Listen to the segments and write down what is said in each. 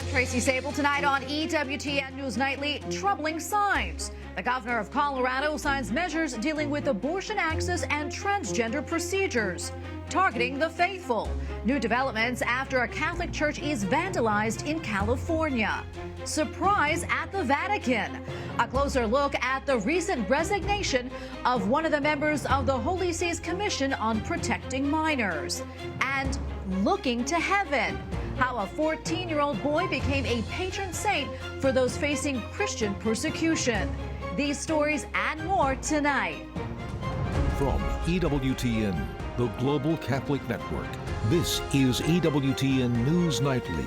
I'm Tracy Sable. Tonight on EWTN News Nightly, troubling signs. The governor of Colorado signs measures dealing with abortion access and transgender procedures, targeting the faithful. New developments after a Catholic church is vandalized in California. Surprise at the Vatican. A closer look at the recent resignation of one of the members of the Holy See's Commission on Protecting Minors. And looking to heaven. How a 14-year-old boy became a patron saint for those facing Christian persecution. These stories and more tonight. From EWTN, the Global Catholic Network, this is EWTN News Nightly.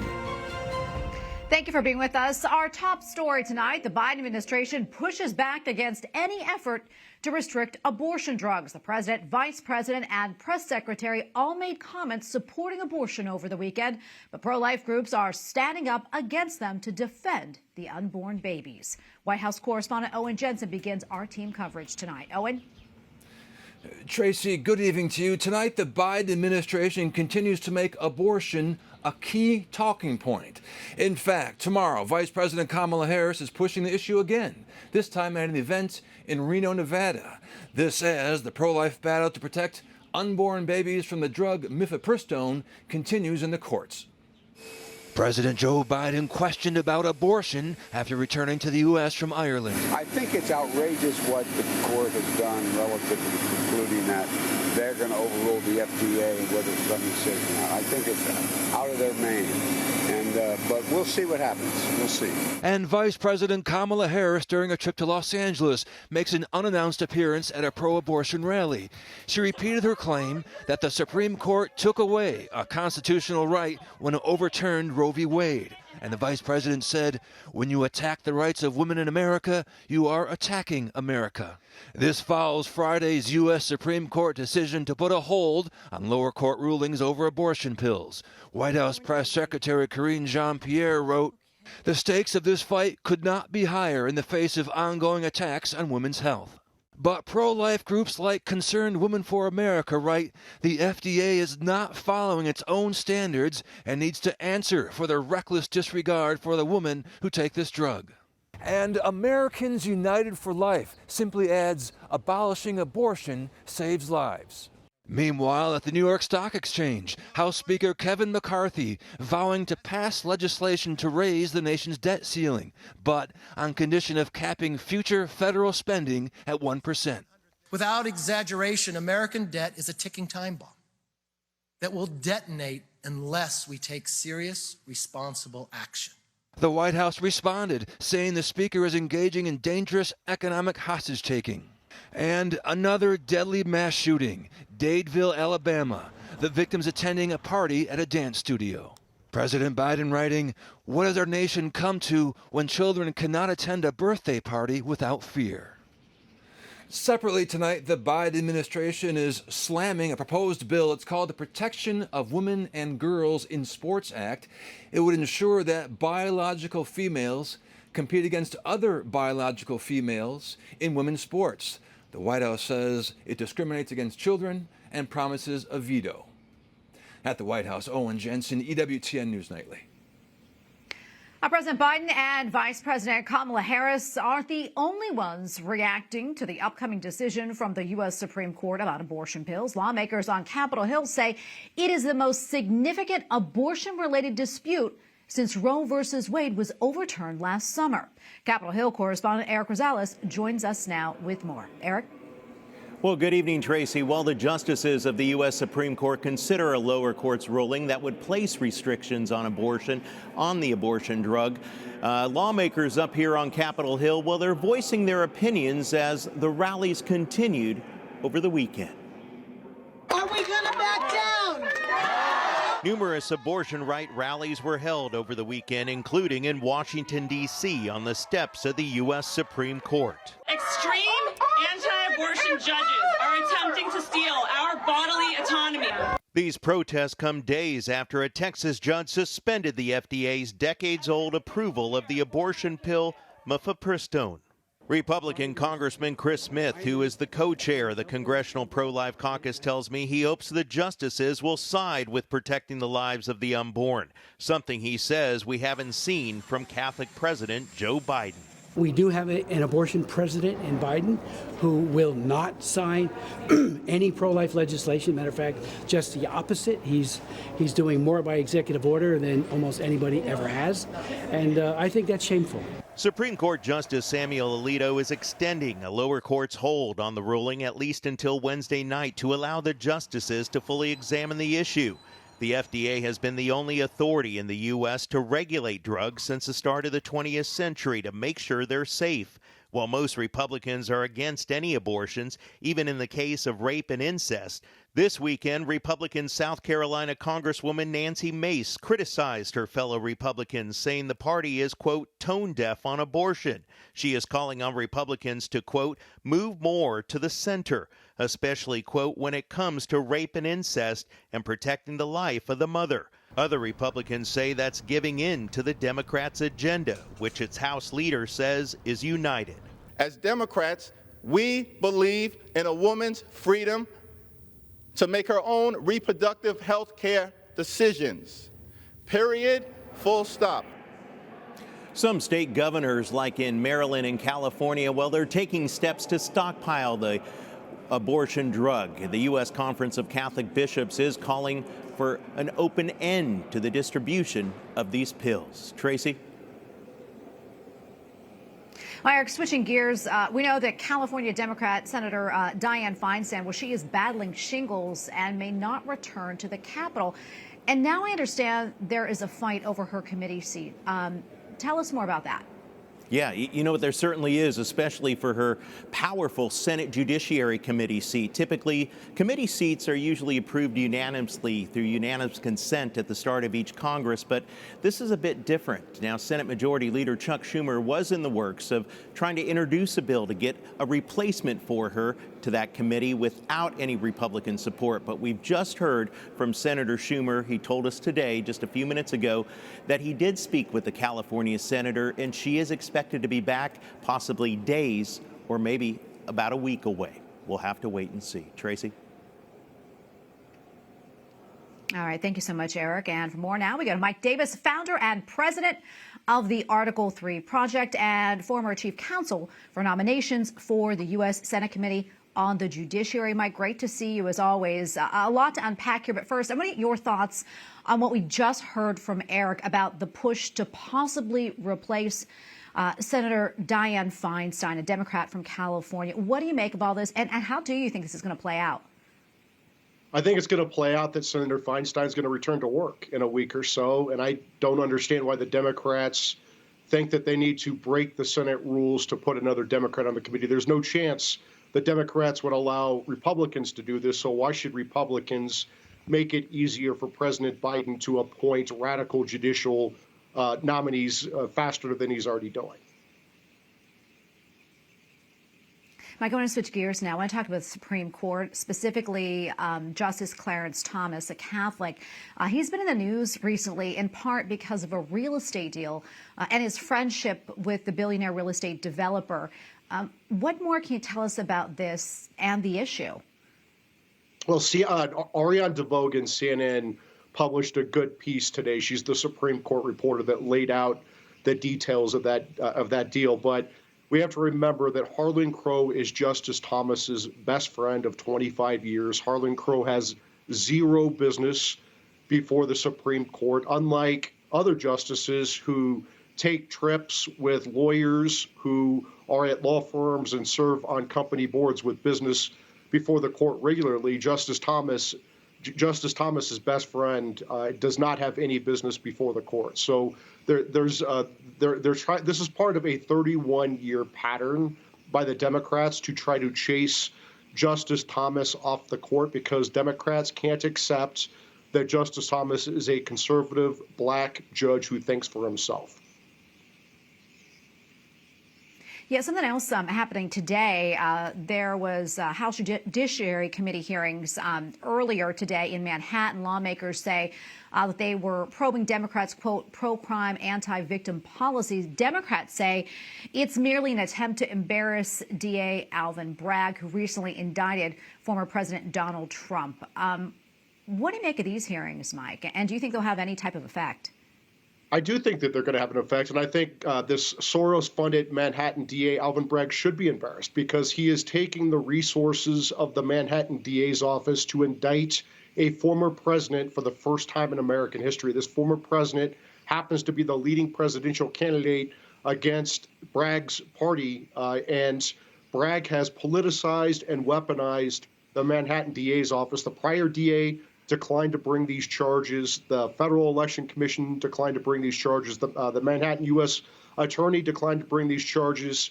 Thank you for being with us. Our top story tonight, the Biden administration pushes back against any effort to restrict abortion drugs. The president, vice president, and press secretary all made comments supporting abortion over the weekend, but pro-life groups are standing up against them to defend the unborn babies. White House correspondent Owen Jensen begins our team coverage tonight. Owen? Tracy, good evening to you. Tonight, the Biden administration continues to make abortion a key talking point. In fact, tomorrow, Vice President Kamala Harris is pushing the issue again, this time at an event in Reno, Nevada. This as the pro-life battle to protect unborn babies from the drug mifepristone continues in the courts. President Joe Biden questioned about abortion after returning to the U.S. from Ireland. I think it's outrageous what the court has done relative to concluding that they're going to overrule the FDA with some decision. I think it's out of their main. But we'll see what happens. We'll see. And Vice President Kamala Harris, during a trip to Los Angeles, makes an unannounced appearance at a pro-abortion rally. She repeated her claim that the Supreme Court took away a constitutional right when it overturned Roe v. Wade. And the vice president said, when you attack the rights of women in America, you are attacking America. This follows Friday's U.S. Supreme Court decision to put a hold on lower court rulings over abortion pills. White House Press Secretary Karine Jean-Pierre wrote, the stakes of this fight could not be higher in the face of ongoing attacks on women's health. But pro-life groups like Concerned Women for America write the FDA is not following its own standards and needs to answer for their reckless disregard for the women who take this drug. And Americans United for Life simply adds, abolishing abortion saves lives. Meanwhile, at the New York Stock Exchange, House Speaker Kevin McCarthy vowing to pass legislation to raise the nation's debt ceiling, but on condition of capping future federal spending at 1%. Without exaggeration, American debt is a ticking time bomb that will detonate unless we take serious, responsible action. The White House responded, saying the speaker is engaging in dangerous economic hostage-taking. And another deadly mass shooting, Dadeville, Alabama. The victims attending a party at a dance studio. President Biden writing, what has our nation come to when children cannot attend a birthday party without fear? Separately tonight, the Biden administration is slamming a proposed bill. It's called the Protection of Women and Girls in Sports Act. It would ensure that biological females compete against other biological females in women's sports. The White House says it discriminates against children and promises a veto. At the White House, Owen Jensen, EWTN News Nightly. President Biden and Vice President Kamala Harris aren't the only ones reacting to the upcoming decision from the U.S. Supreme Court about abortion pills. Lawmakers on Capitol Hill say it is the most significant abortion-related dispute since Roe v. Wade was overturned last summer. Capitol Hill correspondent Eric Rosales joins us now with more. Eric? Well, good evening, Tracy. While the justices of the U.S. Supreme Court consider a lower court's ruling that would place restrictions on abortion on the abortion drug, lawmakers up here on Capitol Hill, well, they're voicing their opinions as the rallies continued over the weekend. Are we going to back down? Numerous abortion right rallies were held over the weekend, including in Washington, D.C., on the steps of the U.S. Supreme Court. Extreme anti-abortion judges are attempting to steal our bodily autonomy. These protests come days after a Texas judge suspended the FDA's decades-old approval of the abortion pill mifepristone. Republican Congressman Chris Smith, who is the co-chair of the Congressional Pro-Life Caucus, tells me he hopes the justices will side with protecting the lives of the unborn, something he says we haven't seen from Catholic President Joe Biden. We do have an abortion president in Biden who will not sign any pro-life legislation. Matter of fact, just the opposite. He's doing more by executive order than almost anybody ever has, and I think that's shameful. Supreme Court Justice Samuel Alito is extending a lower court's hold on the ruling at least until Wednesday night to allow the justices to fully examine the issue. The FDA has been the only authority in the U.S. to regulate drugs since the start of the 20th century to make sure they're safe. While most Republicans are against any abortions, even in the case of rape and incest, this weekend, Republican South Carolina Congresswoman Nancy Mace criticized her fellow Republicans, saying the party is, quote, tone deaf on abortion. She is calling on Republicans to, quote, move more to the center, especially, quote, when it comes to rape and incest and protecting the life of the mother. Other Republicans say that's giving in to the Democrats' agenda, which its House leader says is united. As Democrats, we believe in a woman's freedom to make her own reproductive health care decisions. Period. Full stop. Some state governors, like in Maryland and California, well, they're taking steps to stockpile the abortion drug. The U.S. Conference of Catholic Bishops is calling for an open end to the distribution of these pills. Tracy? Well, Eric, switching gears, we know that California Democrat Senator Dianne Feinstein, well, she is battling shingles and may not return to the Capitol. And now I understand there is a fight over her committee seat. Tell us more about that. Yeah, you know what, there certainly is, especially for her powerful Senate Judiciary Committee seat. Typically, committee seats are usually approved unanimously through unanimous consent at the start of each Congress, but this is a bit different. Now, Senate Majority Leader Chuck Schumer was in the works of trying to introduce a bill to get a replacement for her to that committee without any Republican support. But we've just heard from Senator Schumer. He told us today, just a few minutes ago, that he did speak with the California senator, and she is expected to be back possibly days or maybe about a week away. We'll have to wait and see. Tracy? All right. Thank you so much, Eric. And for more now, we go to Mike Davis, founder and president of the Article 3 Project and former chief counsel for nominations for the U.S. Senate Committee on the Judiciary. Mike, great to see you as always. A lot to unpack here, but first, I want to get your thoughts on what we just heard from Eric about the push to possibly replace Senator Dianne Feinstein, a Democrat from California. What do you make of all this, and how do you think this is going to play out? I think it's going to play out that Senator Feinstein is going to return to work in a week or so, and I don't understand why the Democrats think that they need to break the Senate rules to put another Democrat on the committee. There's no chance the Democrats would allow Republicans to do this, so why should Republicans make it easier for President Biden to appoint radical judicial nominees faster than he's already doing? Mike, I want to switch gears now. I want to talk about the Supreme Court, specifically Justice Clarence Thomas, a Catholic. He's been in the news recently in part because of a real estate deal and his friendship with the billionaire real estate developer. What more can you tell us about this and the issue? Well, Ariane DeVogan, CNN, published a good piece today. She's the Supreme Court reporter that laid out the details of that deal. But we have to remember that Harlan Crow is Justice Thomas's best friend of 25 years. Harlan Crow has zero business before the Supreme Court, unlike other justices who take trips with lawyers who are at law firms and serve on company boards with business before the court regularly. Justice Thomas's best friend does not have any business before the court. So this is part of a 31-year pattern by the Democrats to try to chase Justice Thomas off the court because Democrats can't accept that Justice Thomas is a conservative black judge who thinks for himself. Yeah, something else happening today. There was House Judiciary Committee hearings earlier today in Manhattan. Lawmakers say that they were probing Democrats' quote, pro-crime, anti-victim policies. Democrats say it's merely an attempt to embarrass DA Alvin Bragg, who recently indicted former President Donald Trump. What do you make of these hearings, Mike? And do you think they'll have any type of effect? I do think that they're going to have an effect, and I think this Soros-funded Manhattan DA, Alvin Bragg, should be embarrassed because he is taking the resources of the Manhattan DA's office to indict a former president for the first time in American history. This former president happens to be the leading presidential candidate against Bragg's party, and Bragg has politicized and weaponized the Manhattan DA's office. The prior DA declined to bring these charges. The Federal Election Commission declined to bring these charges. The Manhattan U.S. Attorney declined to bring these charges.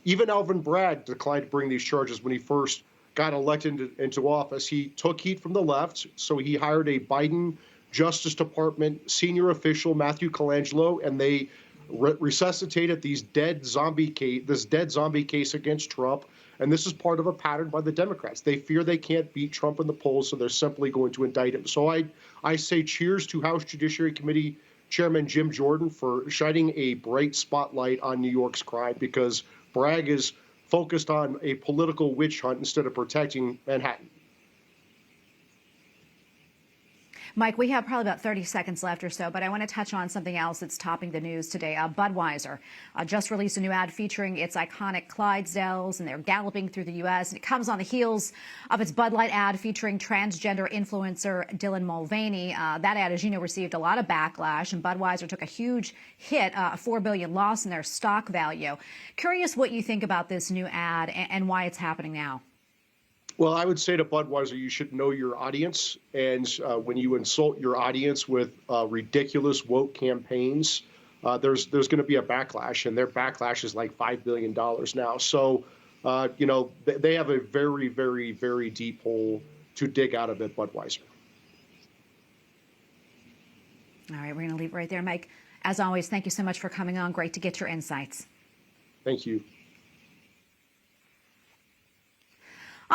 Even Alvin Bragg declined to bring these charges when he first got elected into office. He took heat from the left, so he hired a Biden Justice Department senior official, Matthew Colangelo, and they resuscitated this dead zombie case against Trump. And this is part of a pattern by the Democrats. They fear they can't beat Trump in the polls, so they're simply going to indict him. So I say cheers to House Judiciary Committee Chairman Jim Jordan for shining a bright spotlight on New York's crime, because Bragg is focused on a political witch hunt instead of protecting Manhattan. Mike, we have probably about 30 seconds left or so, but I want to touch on something else that's topping the news today. Budweiser just released a new ad featuring its iconic Clydesdales, and they're galloping through the U.S. And it comes on the heels of its Bud Light ad featuring transgender influencer Dylan Mulvaney. That ad, as you know, received a lot of backlash, and Budweiser took a huge hit, a $4 billion loss in their stock value. Curious what you think about this new ad and why it's happening now. Well, I would say to Budweiser, you should know your audience. And when you insult your audience with ridiculous woke campaigns, there's going to be a backlash. And their backlash is like $5 billion now. So, they have a very, very, very deep hole to dig out of at Budweiser. All right, we're going to leave it right there. Mike, as always, thank you so much for coming on. Great to get your insights. Thank you.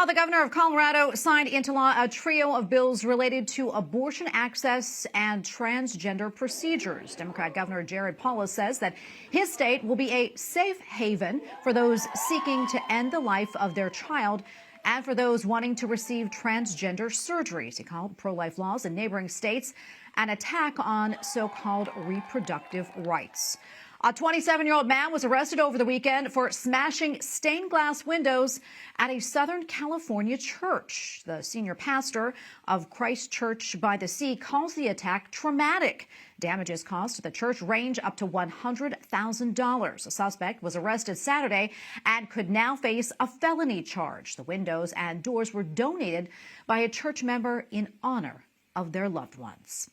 The governor of Colorado signed into law a trio of bills related to abortion access and transgender procedures. Democrat Governor Jared Polis says that his state will be a safe haven for those seeking to end the life of their child and for those wanting to receive transgender surgeries. He called pro-life laws in neighboring states an attack on so-called reproductive rights. A 27-year-old man was arrested over the weekend for smashing stained glass windows at a Southern California church. The senior pastor of Christ Church by the Sea calls the attack traumatic. Damages cost to the church range up to $100,000. The suspect was arrested Saturday and could now face a felony charge. The windows and doors were donated by a church member in honor of their loved ones.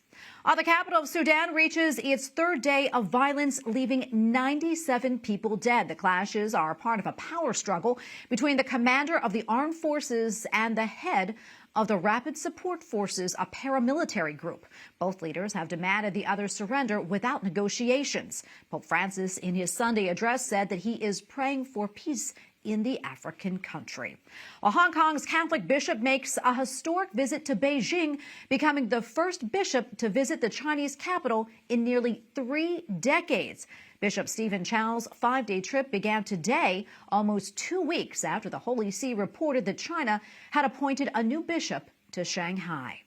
The capital of Sudan reaches its third day of violence, leaving 97 people dead. The clashes are part of a power struggle between the commander of the armed forces and the head of the Rapid Support Forces, a paramilitary group. Both leaders have demanded the other surrender without negotiations. Pope Francis, in his Sunday address, said that he is praying for peace in the African country. Well, Hong Kong's Catholic bishop makes a historic visit to Beijing, becoming the first bishop to visit the Chinese capital in nearly 3 decades. Bishop Stephen Chow's 5-day trip began today, almost 2 weeks after the Holy See reported that China had appointed a new bishop to Shanghai.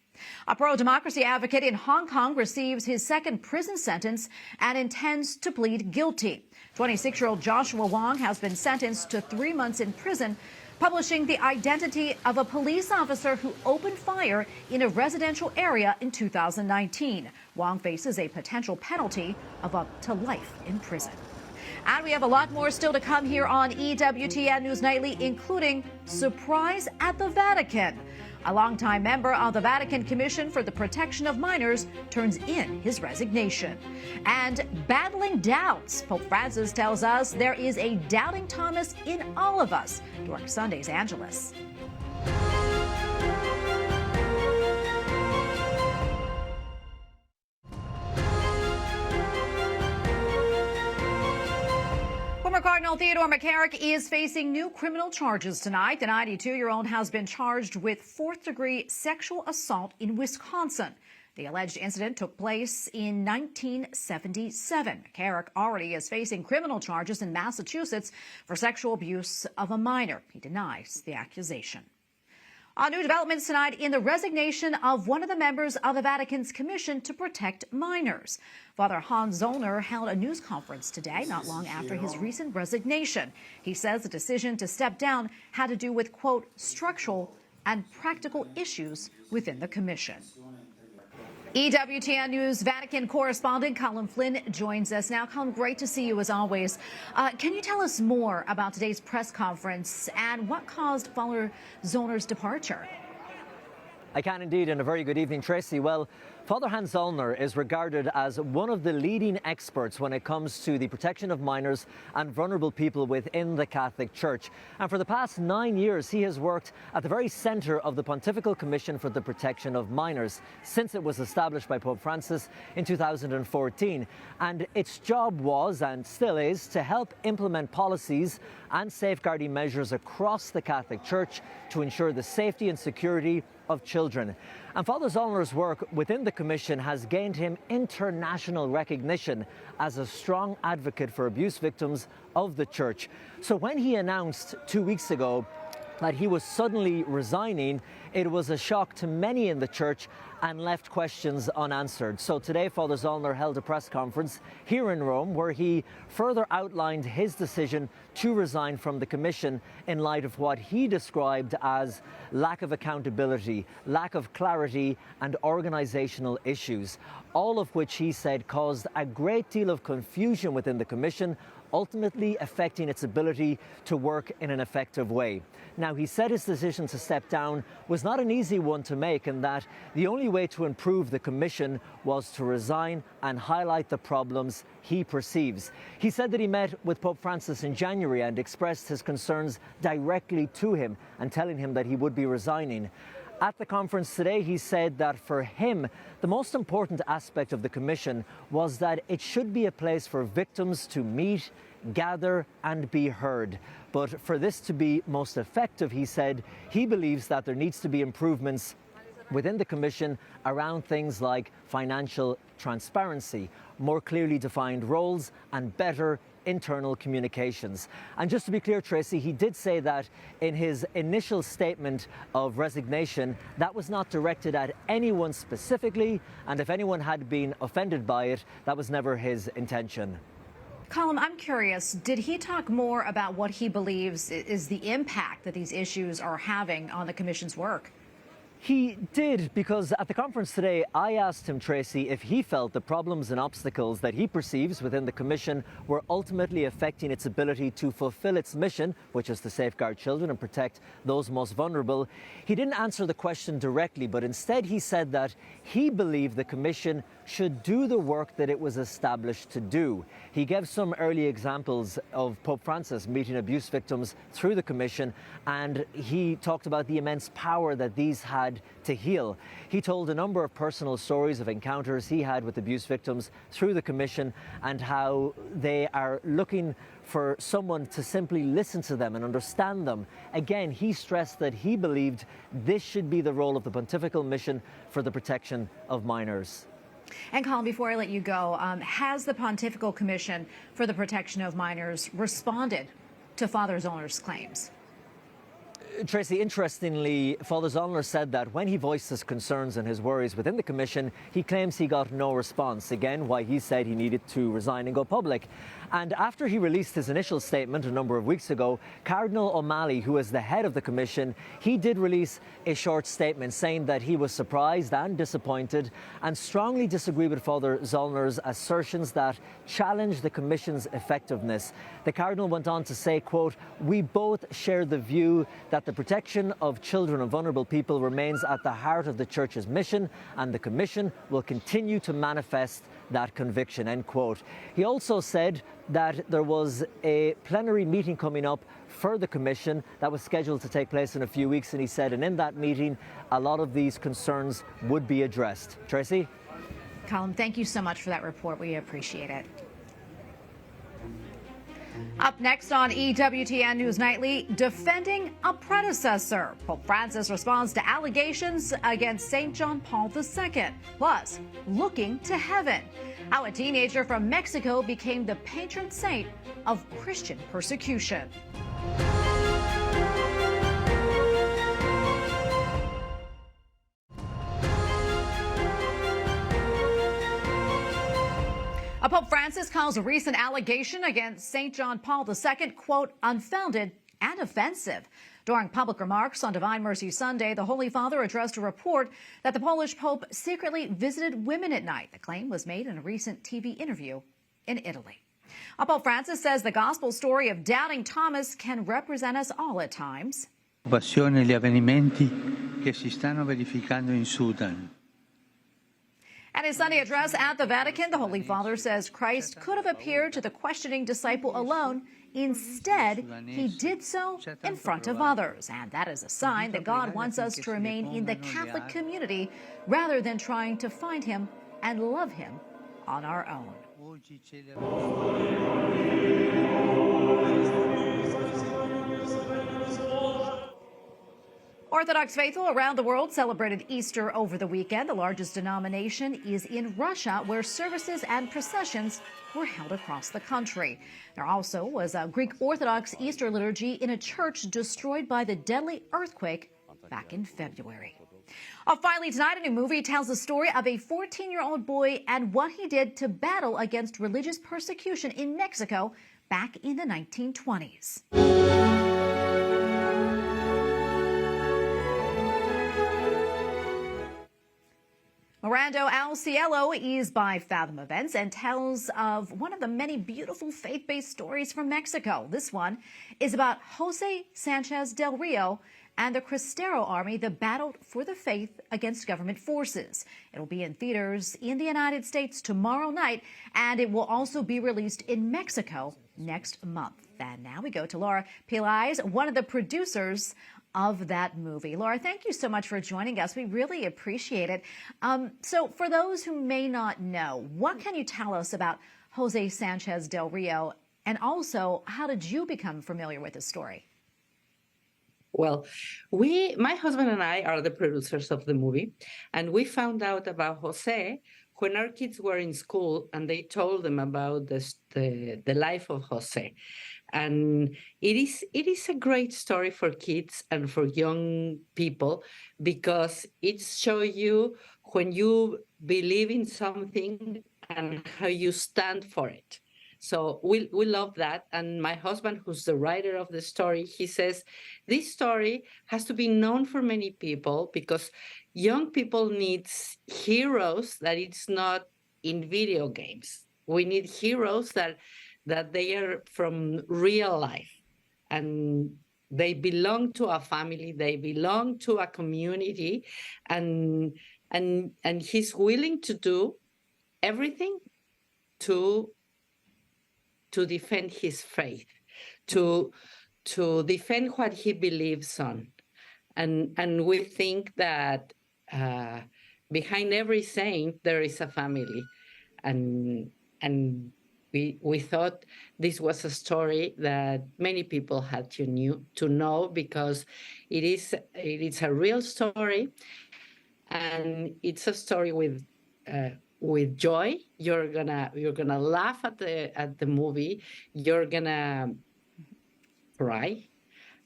A pro-democracy advocate in Hong Kong receives his second prison sentence and intends to plead guilty. 26-year-old Joshua Wong has been sentenced to 3 months in prison, publishing the identity of a police officer who opened fire in a residential area in 2019. Wong faces a potential penalty of up to life in prison. And we have a lot more still to come here on EWTN News Nightly, including surprise at the Vatican. A longtime member of the Vatican Commission for the Protection of Minors turns in his resignation. And battling doubts, Pope Francis tells us there is a doubting Thomas in all of us during Sunday's Angelus. Former Cardinal Theodore McCarrick is facing new criminal charges tonight. The 92-year-old has been charged with fourth-degree sexual assault in Wisconsin. The alleged incident took place in 1977. McCarrick already is facing criminal charges in Massachusetts for sexual abuse of a minor. He denies the accusation. New developments tonight in the resignation of one of the members of the Vatican's Commission to protect minors. Father Zollner held a news conference today, not long after his recent resignation. He says the decision to step down had to do with, quote, structural and practical issues within the Commission. EWTN News Vatican Correspondent Colm Flynn joins us now. Colm, great to see you as always. Can you tell us more about today's press conference and what caused Father Zollner's departure? I can indeed, and a very good evening, Tracy. Well, Father Zollner is regarded as one of the leading experts when it comes to the protection of minors and vulnerable people within the Catholic Church. And for the past 9 years, he has worked at the very centre of the Pontifical Commission for the Protection of Minors since it was established by Pope Francis in 2014. And its job was, and still is, to help implement policies and safeguarding measures across the Catholic Church to ensure the safety and security of children. And Father Zollner's work within the Commission has gained him international recognition as a strong advocate for abuse victims of the Church. So when he announced 2 weeks ago that he was suddenly resigning, it was a shock to many in the Church and left questions unanswered. So today, Father Zollner held a press conference here in Rome where he further outlined his decision to resign from the Commission in light of what he described as lack of accountability, lack of clarity and organizational issues, all of which he said caused a great deal of confusion within the Commission, ultimately affecting its ability to work in an effective way. Now, he said his decision to step down was not an easy one to make, and that the only way to improve the Commission was to resign and highlight the problems he perceives. He said that he met with Pope Francis in January and expressed his concerns directly to him and telling him that he would be resigning. At the conference today, he said that for him, the most important aspect of the Commission was that it should be a place for victims to meet, gather and be heard. But for this to be most effective, he said, he believes that there needs to be improvements within the Commission around things like financial transparency, more clearly defined roles and better internal communications. And just to be clear, Tracy, he did say that in his initial statement of resignation, that was not directed at anyone specifically, and if anyone had been offended by it, that was never his intention. Colm, I'm curious, did he talk more about what he believes is the impact that these issues are having on the Commission's work? He did, because at the conference today, I asked him, Tracy, if he felt the problems and obstacles that he perceives within the Commission were ultimately affecting its ability to fulfill its mission, which is to safeguard children and protect those most vulnerable. He didn't answer the question directly, but instead he said that he believed the Commission should do the work that it was established to do. He gave some early examples of Pope Francis meeting abuse victims through the Commission, and he talked about the immense power that these had to heal. He told a number of personal stories of encounters he had with abuse victims through the Commission and how they are looking for someone to simply listen to them and understand them. Again, he stressed that he believed this should be the role of the Pontifical Mission for the protection of minors. And Colm, before I let you go, has the Pontifical Commission for the Protection of Minors responded to Father Zollner's claims? Tracy, interestingly, Father Zollner said that when he voiced his concerns and his worries within the Commission, he claims he got no response. Again, why he said he needed to resign and go public. And after he released his initial statement a number of weeks ago, Cardinal O'Malley, who is the head of the Commission, he did release a short statement saying that he was surprised and disappointed and strongly disagreed with Father Zollner's assertions that challenged the Commission's effectiveness. The Cardinal went on to say, quote, "We both share the view that the protection of children and vulnerable people remains at the heart of the Church's mission, and the Commission will continue to manifest that conviction," end quote. He also said that there was a plenary meeting coming up for the Commission that was scheduled to take place in a few weeks, and he said, and in that meeting, a lot of these concerns would be addressed. Tracy? Colm, thank you so much for that report. We appreciate it. Up next on EWTN News Nightly, defending a predecessor. Pope Francis responds to allegations against St. John Paul II. Plus, looking to heaven. How a teenager from Mexico became the patron saint of Christian persecution. Pope Francis calls a recent allegation against St. John Paul II, quote, unfounded and offensive. During public remarks on Divine Mercy Sunday, the Holy Father addressed a report that the Polish Pope secretly visited women at night. The claim was made in a recent TV interview in Italy. Pope Francis says the gospel story of doubting Thomas can represent us all at times. Passione gli avvenimenti che si stanno verificando in Sudan. At his Sunday address at the Vatican, the Holy Father says Christ could have appeared to the questioning disciple alone. Instead, he did so in front of others. And that is a sign that God wants us to remain in the Catholic community rather than trying to find him and love him on our own. Orthodox faithful around the world celebrated Easter over the weekend. The largest denomination is in Russia, where services and processions were held across the country. There also was a Greek Orthodox Easter liturgy in a church destroyed by the deadly earthquake back in February. Finally tonight, a new movie tells the story of a 14-year-old boy and what he did to battle against religious persecution in Mexico back in the 1920s. Mirando Al Cielo is by Fathom Events and tells of one of the many beautiful faith-based stories from Mexico. This one is about Jose Sanchez del Rio and the Cristero army that battled for the faith against government forces. It'll be in theaters in the United States tomorrow night, and it will also be released in Mexico next month. And now we go to Laura Pelaez, one of the producers of that movie. Laura, thank you so much for joining us. We really appreciate it. So for those who may not know, what can you tell us about Jose Sanchez del Rio? And also, how did you become familiar with the story? Well, my husband and I are the producers of the movie, and we found out about Jose when our kids were in school, and they told them about the life of Jose. And it is a great story for kids and for young people, because it shows you when you believe in something and how you stand for it. So we love that. And my husband, who's the writer of the story, he says this story has to be known for many people, because young people need heroes that it's not in video games. We need heroes that they are from real life, and they belong to a family, they belong to a community, and he's willing to do everything to defend his faith, to defend what he believes on. And we think that behind every saint there is a family, and we thought this was a story that many people had to know, because it is a real story, and it's a story with joy. You're gonna laugh at the movie. You're gonna cry,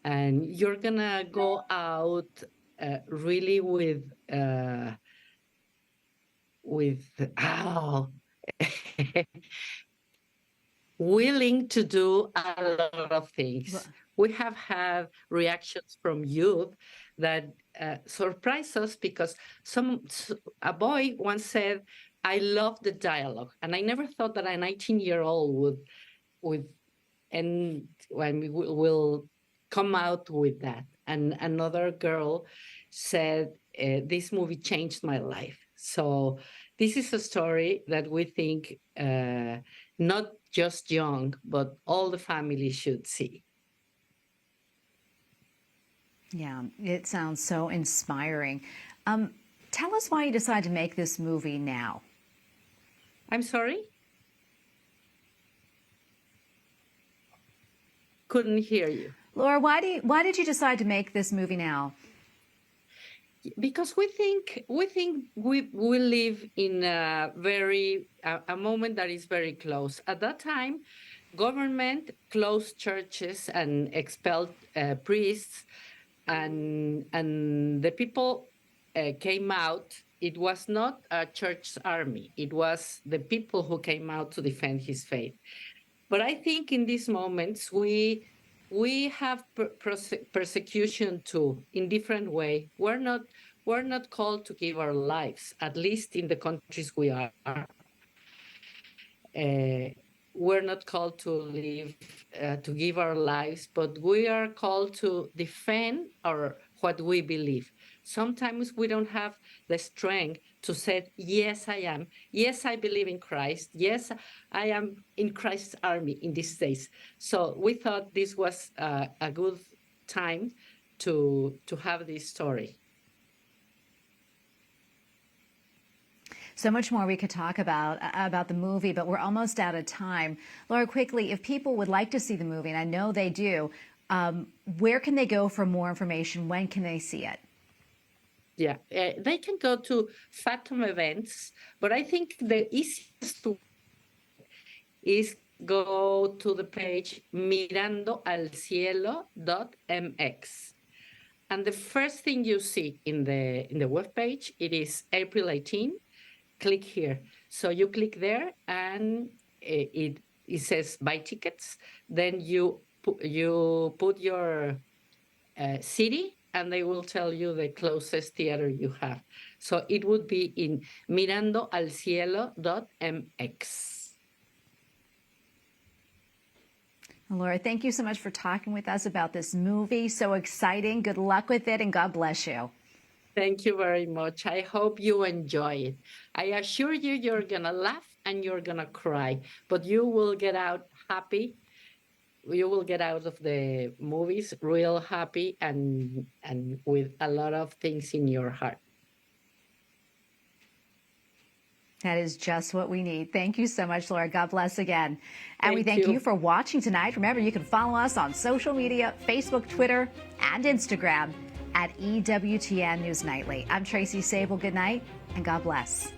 and you're gonna go out really with willing to do a lot of things. We have had reactions from youth that surprise us, because a boy once said, "I love the dialogue," and I never thought that a 19-year-old would and when we will come out with that. And another girl said, "This movie changed my life." So this is a story that we think not just young, but all the family should see. Yeah, it sounds so inspiring. Tell us why you decided to make this movie now. I'm sorry? couldn't hear you. Laura, why did you decide to make this movie now? Because we think we live in a moment that is very close. At that time, government closed churches and expelled priests, and the people came out. It was not a church's army. It was the people who came out to defend his faith. But I think in these moments we have persecution too, in different way. We're not called to give our lives, at least in the countries we are. We're not called to live, to give our lives, but we are called to defend what we believe. Sometimes we don't have the strength to say, yes, I am. Yes, I believe in Christ. Yes, I am in Christ's army in these days. So we thought this was a good time to have this story. So much more we could talk about the movie, but we're almost out of time. Laura, quickly, if people would like to see the movie, and I know they do, where can they go for more information? When can they see it? Yeah, they can go to Fathom events, but I think the easiest is go to the page Mirando Al Cielo.mx. And the first thing you see in the web page, it is April 18. Click here. So you click there, and it says buy tickets. Then you put your city, and they will tell you the closest theater you have. So it would be in mirandoalcielo.mx. Laura, thank you so much for talking with us about this movie. So exciting. Good luck with it, and God bless you. Thank you very much. I hope you enjoy it. I assure you, you're going to laugh and you're going to cry, but you will get out happy. You will get out of the movies real happy and with a lot of things in your heart. That is just what we need. Thank you so much, Laura. God bless again. And we thank you for watching tonight. Remember, you can follow us on social media, Facebook, Twitter, and Instagram at EWTN News Nightly. I'm Tracy Sable. Good night, and God bless.